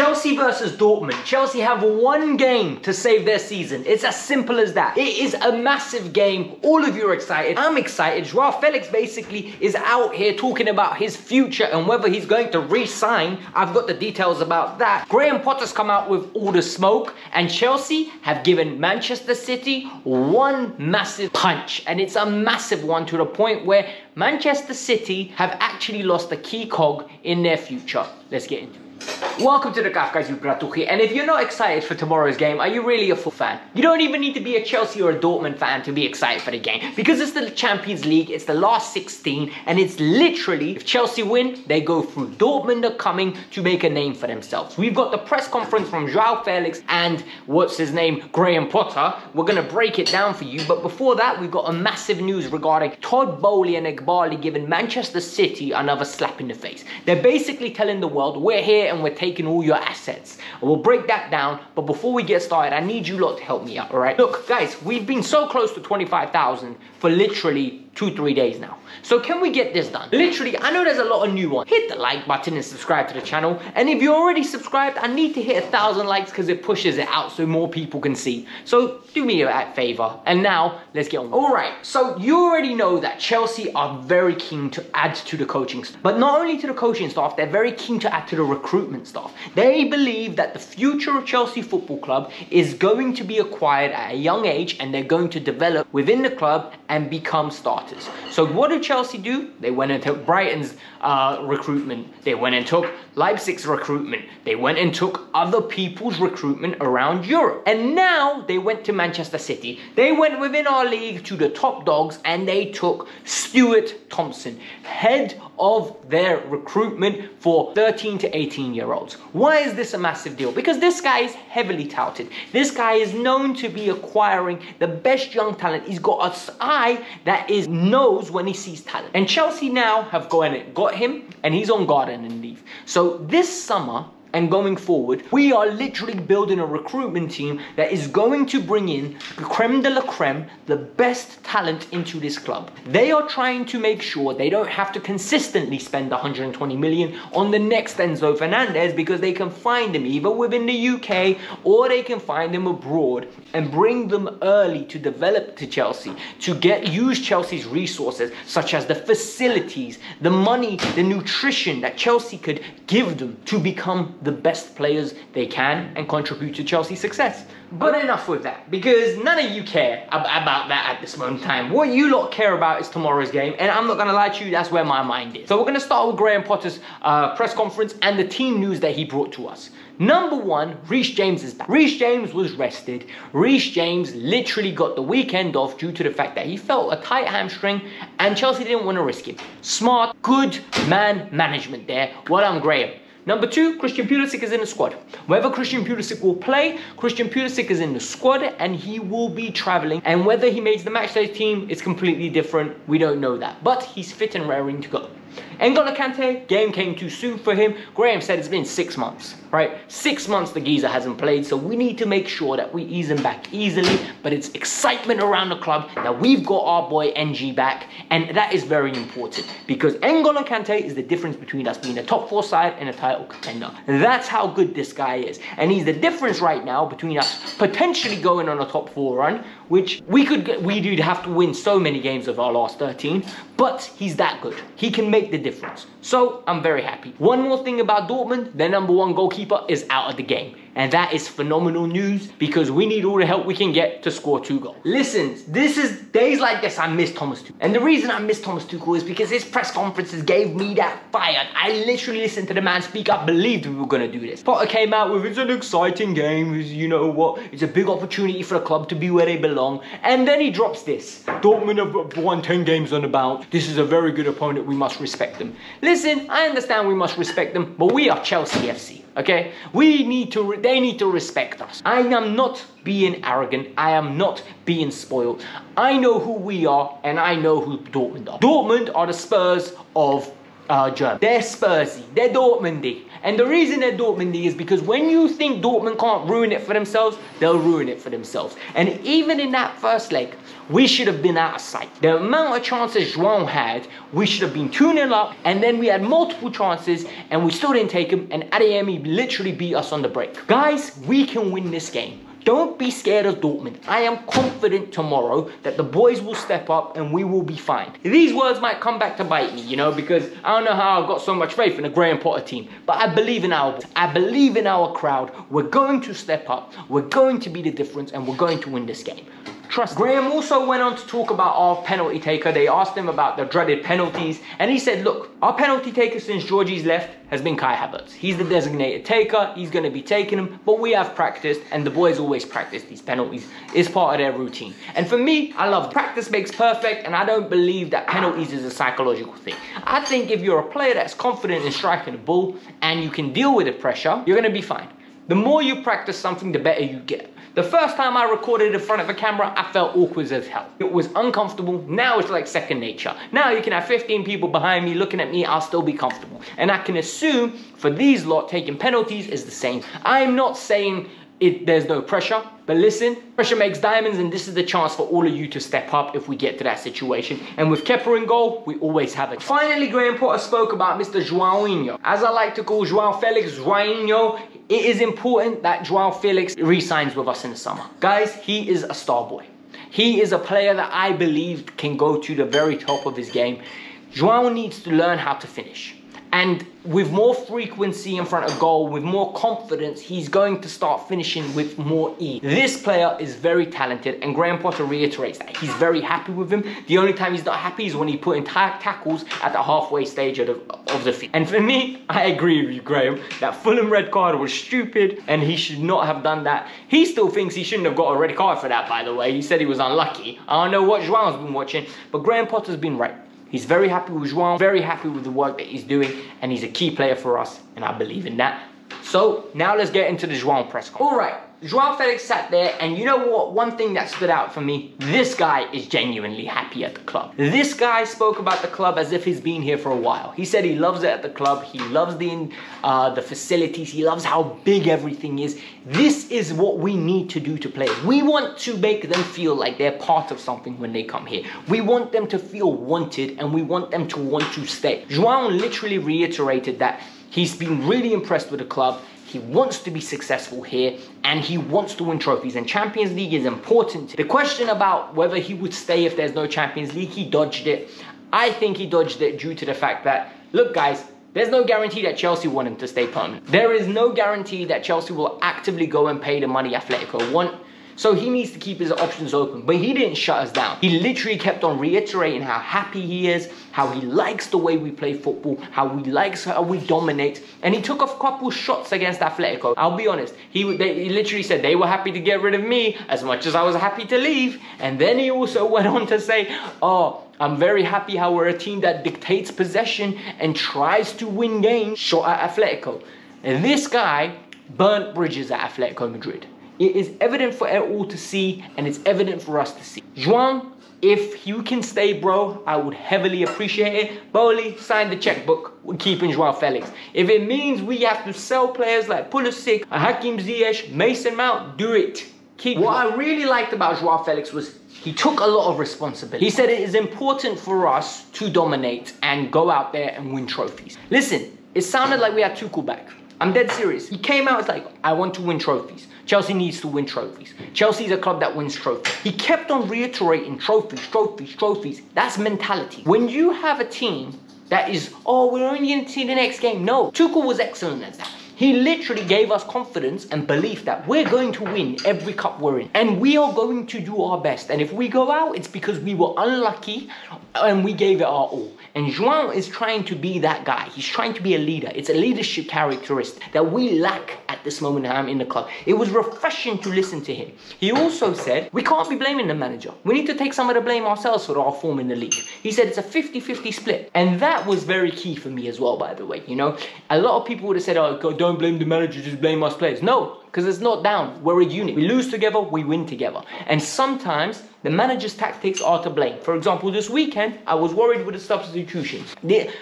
Chelsea versus Dortmund. Chelsea have one game to save their season. It's as simple as that. It is a massive game. All of you are excited. I'm excited. Joao Felix basically is out here talking about his future and whether he's going to re-sign. I've got the details about that. Graham Potter's come out with all the smoke, and Chelsea have given Manchester City one massive punch, and it's a massive one to the point where Manchester City have actually lost a key cog in their future. Let's get into it. Welcome to the Kavkas View, and if you're not excited for tomorrow's game, are you really a full fan? You don't even need to be a Chelsea or a Dortmund fan to be excited for the game, because it's the Champions League, it's the last 16, and it's literally, if Chelsea win, they go through. Dortmund are coming to make a name for themselves. We've got the press conference from Joao Felix and, what's his name, Graham Potter. We're going to break it down for you, but before that, we've got a massive news regarding Todd Bowley and Igbali giving Manchester City another slap in the face. They're basically telling the world, we're here and we're taking all your assets. We'll break that down, but before we get started, I need you lot to help me out, all right? Look, guys, we've been so close to 25,000 for literally 2-3 days now. So can we get this done? Literally, I know there's a lot of new ones. Hit the like button and subscribe to the channel. And if you're already subscribed, I need to hit 1,000 likes because it pushes it out so more people can see. So do me a favor. And now, let's get on. All right, so you already know that Chelsea are very keen to add to the coaching staff. But not only to the coaching staff, they're very keen to add to the recruitment staff. They believe that the future of Chelsea Football Club is going to be acquired at a young age, and they're going to develop within the club and become starters. So what did Chelsea do? They went and took Brighton's recruitment. They went and took Leipzig's recruitment. They went and took other people's recruitment around Europe. And now they went to Manchester City. They went within our league to the top dogs and they took Stuart Thompson, head of their recruitment for 13 to 18-year-olds. Why is this a massive deal? Because this guy is heavily touted. This guy is known to be acquiring the best young talent. He's got an eye that knows when he sees talent. And Chelsea now have gone and got him, and he's on gardening leave. So this summer and going forward, we are literally building a recruitment team that is going to bring in the creme de la creme, the best talent into this club. They are trying to make sure they don't have to consistently spend 120 million on the next Enzo Fernandez, because they can find them either within the UK or they can find them abroad and bring them early to develop to Chelsea, to use Chelsea's resources, such as the facilities, the money, the nutrition that Chelsea could give them to become the best players they can and contribute to Chelsea's success. But enough with that, because none of you care about that at this moment in time. What you lot care about is tomorrow's game, and I'm not going to lie to you, that's where my mind is. So we're going to start with Graham Potter's press conference and the team news that he brought to us. Number one, Reece James is back. Reece James was rested. Reece James literally got the weekend off due to the fact that he felt a tight hamstring and Chelsea didn't want to risk him. Smart, good man management there. Well done, Graham. Number two, Christian Pulisic is in the squad. Whether Christian Pulisic will play, Christian Pulisic is in the squad and he will be travelling. And whether he makes the matchday team is completely different. We don't know that. But he's fit and raring to go. N'Golo Kante, game came too soon for him. Graham said it's been 6 months, right? 6 months the geezer hasn't played, so we need to make sure that we ease him back easily. But it's excitement around the club that we've got our boy NG back, and that is very important, because N'Golo Kante is the difference between us being a top 4 side and a title contender. That's how good this guy is, and he's the difference right now between us potentially going on a top 4 run, which we do have to win so many games of our last 13, but he's that good. He can make the difference. So I'm very happy. One more thing about Dortmund, their number 1 goalkeeper is out of the game. And that is phenomenal news, because we need all the help we can get to score 2 goals. Listen, this is days like this I miss Thomas Tuchel. And the reason I miss Thomas Tuchel is because his press conferences gave me that fire. I literally listened to the man speak. I believed we were going to do this. Potter came out with, it's an exciting game. You know what? It's a big opportunity for the club to be where they belong. And then he drops this. Dortmund have won 10 games on the bounce. This is a very good opponent. We must respect them. Listen, I understand we must respect them, but we are Chelsea FC. Okay, they need to respect us. I am not being arrogant. I am not being spoiled. I know who we are, and I know who Dortmund are. Dortmund are the Spurs of Germany. They're Spursy, they're Dortmundy, And the reason they're Dortmund is because when you think Dortmund can't ruin it for themselves, they'll ruin it for themselves. And even in that first leg, we should have been out of sight. The amount of chances Joao had, we should have been 2-0 up, and then we had multiple chances and we still didn't take them, and Adeyemi literally beat us on the break. Guys, we can win this game. Don't be scared of Dortmund. I am confident tomorrow that the boys will step up and we will be fine. These words might come back to bite me, you know, because I don't know how I've got so much faith in the Graham Potter team, but I believe in our crowd. We're going to step up. We're going to be the difference, and we're going to win this game. Trust. Graham also went on to talk about our penalty taker. They asked him about the dreaded penalties, and he said, look, our penalty taker since Georgie's left has been Kai Havertz. He's the designated taker. He's going to be taking them, but we have practiced, and the boys always practice these penalties. It's part of their routine. And for me, I love practice makes perfect, and I don't believe that penalties is a psychological thing. I think if you're a player that's confident in striking the ball and you can deal with the pressure, you're going to be fine. The more you practice something, the better you get. The first time I recorded in front of a camera, I felt awkward as hell. It was uncomfortable. Now it's like second nature. Now you can have 15 people behind me looking at me, I'll still be comfortable. And I can assume for these lot, taking penalties is the same. I'm not saying there's no pressure, but listen, pressure makes diamonds, and this is the chance for all of you to step up if we get to that situation. And with Kepa in goal, we always have it. Finally, Graham Potter spoke about Mr. Joao. As I like to call Joao Felix, Joao. It is important that Joao Felix re-signs with us in the summer. Guys, he is a star boy. He is a player that I believe can go to the very top of his game. Joao needs to learn how to finish. And with more frequency in front of goal, with more confidence, he's going to start finishing with more ease. This player is very talented, and Graham Potter reiterates that. He's very happy with him. The only time he's not happy is when he put in tackles at the halfway stage of the field. And for me, I agree with you, Graham. That Fulham red card was stupid, and he should not have done that. He still thinks he shouldn't have got a red card for that, by the way. He said he was unlucky. I don't know what Joao's been watching, but Graham Potter's been right. He's very happy with Juan, very happy with the work that he's doing, and he's a key player for us, and I believe in that. So now let's get into the Juan press conference. All right, Joao Felix sat there, and you know what? One thing that stood out for me, this guy is genuinely happy at the club. This guy spoke about the club as if he's been here for a while. He said he loves it at the club. He loves the facilities. He loves how big everything is. This is what we need to do to play. We want to make them feel like they're part of something when they come here. We want them to feel wanted, and we want them to want to stay. Joao literally reiterated that he's been really impressed with the club. He wants to be successful here, and he wants to win trophies, and Champions League is important. The question about whether he would stay if there's no Champions League, he dodged it. I think he dodged it due to the fact that, look guys, there's no guarantee that Chelsea want him to stay permanent. There is no guarantee that Chelsea will actively go and pay the money Atletico want. So he needs to keep his options open, but he didn't shut us down. He literally kept on reiterating how happy he is, how he likes the way we play football, how we dominate, and he took a couple shots against Atletico. I'll be honest, he literally said they were happy to get rid of me as much as I was happy to leave, and then he also went on to say, oh, I'm very happy how we're a team that dictates possession and tries to win games. Shot at Atletico. And this guy burnt bridges at Atletico Madrid. It is evident for all to see, and it's evident for us to see. Juan, if you can stay, bro, I would heavily appreciate it. Bowley, sign the checkbook. We're keeping Joao Felix. If it means we have to sell players like Pulisic, Hakim Ziyech, Mason Mount, do it. What I really liked about Joao Felix was he took a lot of responsibility. He said it is important for us to dominate and go out there and win trophies. Listen, it sounded like we had Tuchel back. I'm dead serious. He came out, it's like, I want to win trophies. Chelsea needs to win trophies. Chelsea is a club that wins trophies. He kept on reiterating trophies, trophies, trophies. That's mentality. When you have a team that is, oh, we're only going to see the next game. No, Tuchel was excellent at that. He literally gave us confidence and belief that we're going to win every cup we're in. And we are going to do our best. And if we go out, it's because we were unlucky and we gave it our all. And Juan is trying to be that guy. He's trying to be a leader. It's a leadership characteristic that we lack at this moment in time in the club. It was refreshing to listen to him. He also said, we can't be blaming the manager. We need to take some of the blame ourselves for our form in the league. He said it's a 50-50 split. And that was very key for me as well, by the way. You know, a lot of people would have said, oh, don't blame the manager, just blame us players. No, because it's not down. We're a unit. We lose together, we win together. And sometimes the manager's tactics are to blame. For example, this weekend, I was worried with the substitutions.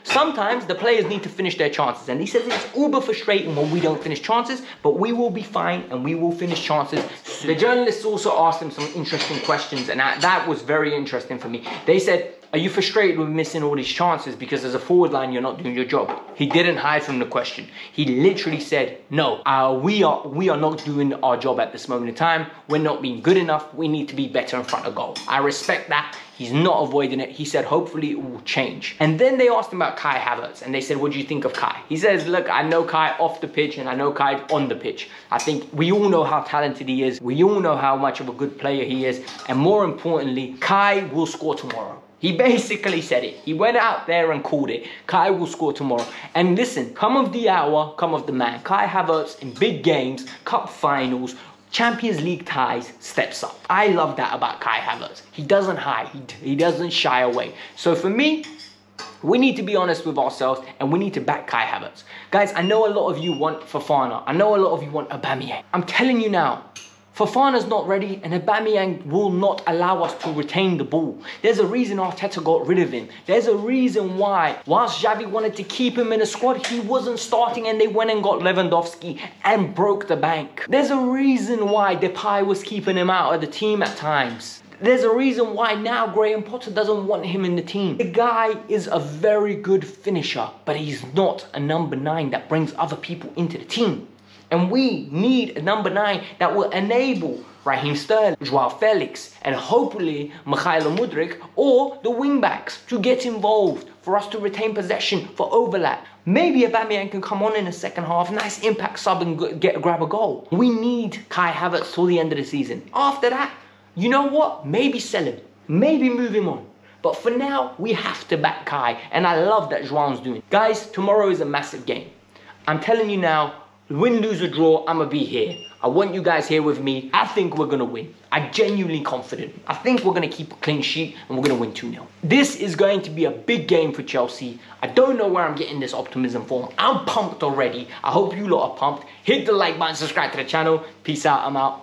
Sometimes the players need to finish their chances. And he says it's uber frustrating when we don't finish chances, but we will be fine and we will finish chances soon. The journalists also asked him some interesting questions, and that was very interesting for me. They said, are you frustrated with missing all these chances because as a forward line you're not doing your job? He didn't hide from the question. He literally said, no, we are not doing our job at this moment in time. We're not being good enough. We need to be better in front of goal. I respect that. He's not avoiding it. He said, hopefully it will change. And then they asked him about Kai Havertz, and they said, what do you think of Kai? He says, look, I know Kai off the pitch and I know Kai on the pitch. I think we all know how talented he is. We all know how much of a good player he is. And more importantly, Kai will score tomorrow. He basically said it. He went out there and called it. Kai will score tomorrow. And listen, come of the hour, come of the man. Kai Havertz in big games, cup finals, Champions League ties, steps up. I love that about Kai Havertz. He doesn't hide. He doesn't shy away. So for me, we need to be honest with ourselves and we need to back Kai Havertz. Guys, I know a lot of you want Fofana. I know a lot of you want Aubameyang. I'm telling you now, Fofana's not ready and Aubameyang will not allow us to retain the ball. There's a reason Arteta got rid of him. There's a reason why, whilst Xavi wanted to keep him in the squad, he wasn't starting and they went and got Lewandowski and broke the bank. There's a reason why Depay was keeping him out of the team at times. There's a reason why now Graham Potter doesn't want him in the team. The guy is a very good finisher, but he's not a number 9 that brings other people into the team. And we need a number 9 that will enable Raheem Sterling, Joao Felix, and hopefully Mikhailo Mudryk or the wing-backs to get involved for us to retain possession for overlap. Maybe Aubameyang can come on in the second half, nice impact sub and grab a goal. We need Kai Havertz till the end of the season. After that, you know what? Maybe sell him. Maybe move him on. But for now, we have to back Kai. And I love that Juan's doing it. Guys, tomorrow is a massive game. I'm telling you now, win, lose or draw, I'm going to be here. I want you guys here with me. I think we're going to win. I'm genuinely confident. I think we're going to keep a clean sheet and we're going to win 2-0. This is going to be a big game for Chelsea. I don't know where I'm getting this optimism from. I'm pumped already. I hope you lot are pumped. Hit the like button, subscribe to the channel. Peace out. I'm out.